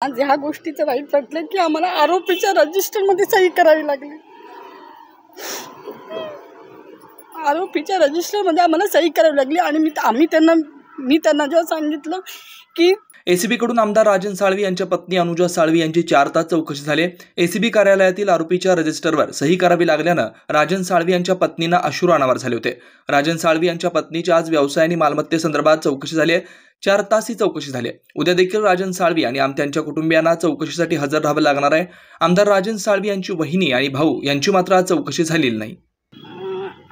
आज ह्या गोष्टीचं वाईट वाटलं की आम्हाला आरोपीच्या रजिस्टरमध्ये सही करावी लागली। आरोपीच्या रजिस्टरमध्ये आम्हाला सही करावी लागली आणि मी त्यांना जेव्हा सांगितलं की एसीबी कडून आमदार राजन साळवी यांच्या पत्नी अनुजा साळवी यांची 4 तास चौकशी झाली। एसीबी कार्यालयातील आरोपीच्या रजिस्टरवर सही करावी लागल्यानं राजन साळवी यांच्या पत्नींना अश्रू अनावर झाले होते। राजन साळवी यांच्या पत्नीची आज व्यवसाय आणि मालमत्तेसंदर्भात चौकशी झाली आहे। 4 तास ही चौकशी झाली। उद्या देखील राजन साळवी आणि त्यांच्या कुटुंबियांना चौकशीसाठी हजर राहावे लागणार आहे। आमदार राजन साळवी यांची वहिनी आणि भाऊ यांची मात्र आज चौकशी झालेली नाही।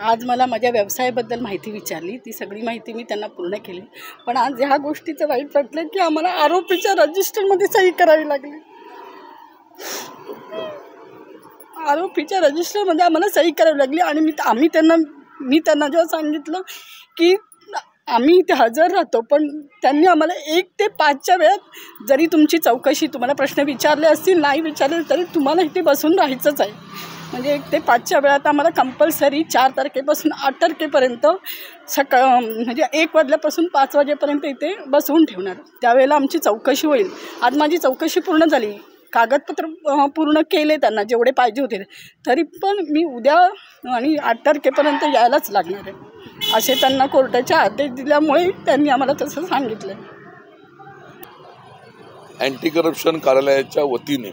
आज मला माझ्या व्यवसायाबद्दल माहिती विचारली, ती सगळी माहिती मी त्यांना पूर्ण केली, पण आज ह्या गोष्टीचं वाईट वाटलं की आम्हाला आरोपीच्या रजिस्टरमध्ये सही करावी लागली। आरोपीच्या रजिस्टरमध्ये आम्हाला सही करावी लागली आणि मी त्यांना जेव्हा सांगितलं की आम्ही इथे हजर राहतो, पण त्यांनी आम्हाला 1 ते 5च्या वेळात जरी तुमची चौकशी तुम्हाला प्रश्न विचारले असतील, नाही विचारले तरी तुम्हाला इथे बसून राहायचंच आहे। म्हणजे 1 ते 5च्या वेळात आम्हाला कंपल्सरी 4 तारखेपासून 8 तारखेपर्यंत म्हणजे 1 वाजल्यापासून 5 वाजेपर्यंत इथे बसवून ठेवणार। त्यावेळेला आमची चौकशी होईल। आज माझी चौकशी पूर्ण झाली, कागदपत्र पूर्ण केले त्यांना जेवढे पाहिजे होते, तरी पण मी उद्या आणि 8 तारखेपर्यंत यायलाच लागणार आहे असे त्यांना कोर्टाचे आदेश दिल्यामुळे त्यांनी आम्हाला तसं सांगितलं। अँटी करप्शन कार्यालयाच्या वतीने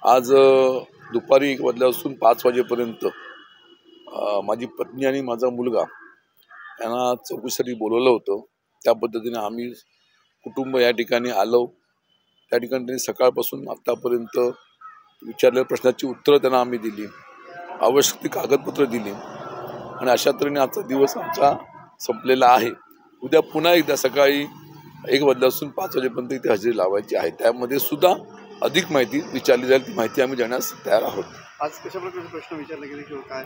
आज दुपारी 1 वाजल्यापासून 5 वाजेपर्यंत माझी पत्नी आणि माझा मुलगा यांना चौकशीसाठी बोलवलं होतं। त्या पद्धतीने आम्ही कुटुंब या ठिकाणी आलो। त्या ठिकाणी त्यांनी सकाळपासून आत्तापर्यंत विचारलेल्या प्रश्नाची उत्तरं त्यांना आम्ही दिली, आवश्यक ती कागदपत्र दिली आणि अशा तऱ्हेने आजचा दिवस आमचा संपलेला आहे। उद्या पुन्हा एकदा सकाळी 1 वाजल्यापासून 5 वाजेपर्यंत इथे हजेरी लावायची आहे। त्यामध्ये सुद्धा अधिक माहिती विचारली जाईल, ती माहिती आम्ही देण्यास तयार आहोत। आज कशा प्रकारचे प्रश्न विचारले गेले किंवा काय?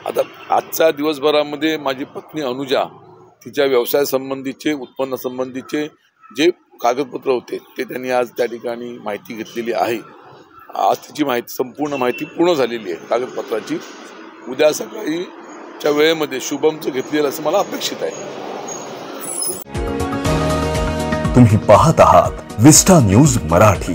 आता आजच्या दिवसभरामध्ये माझी पत्नी अनुजा तिच्या व्यवसाय संबंधीचे, उत्पन्न संबंधीचे जे कागदपत्र होते ते त्यांनी आज त्या ठिकाणी माहिती घेतलेली आहे। आज तिची संपूर्ण माहिती पूर्ण झालेली आहे कागदपत्राची। उद्या सकाळीच्या वेळेमध्ये शुभमचं घेतलेलं असं मला अपेक्षित आहे। तुम्ही पाहत आहात विस्टा न्यूज मराठी।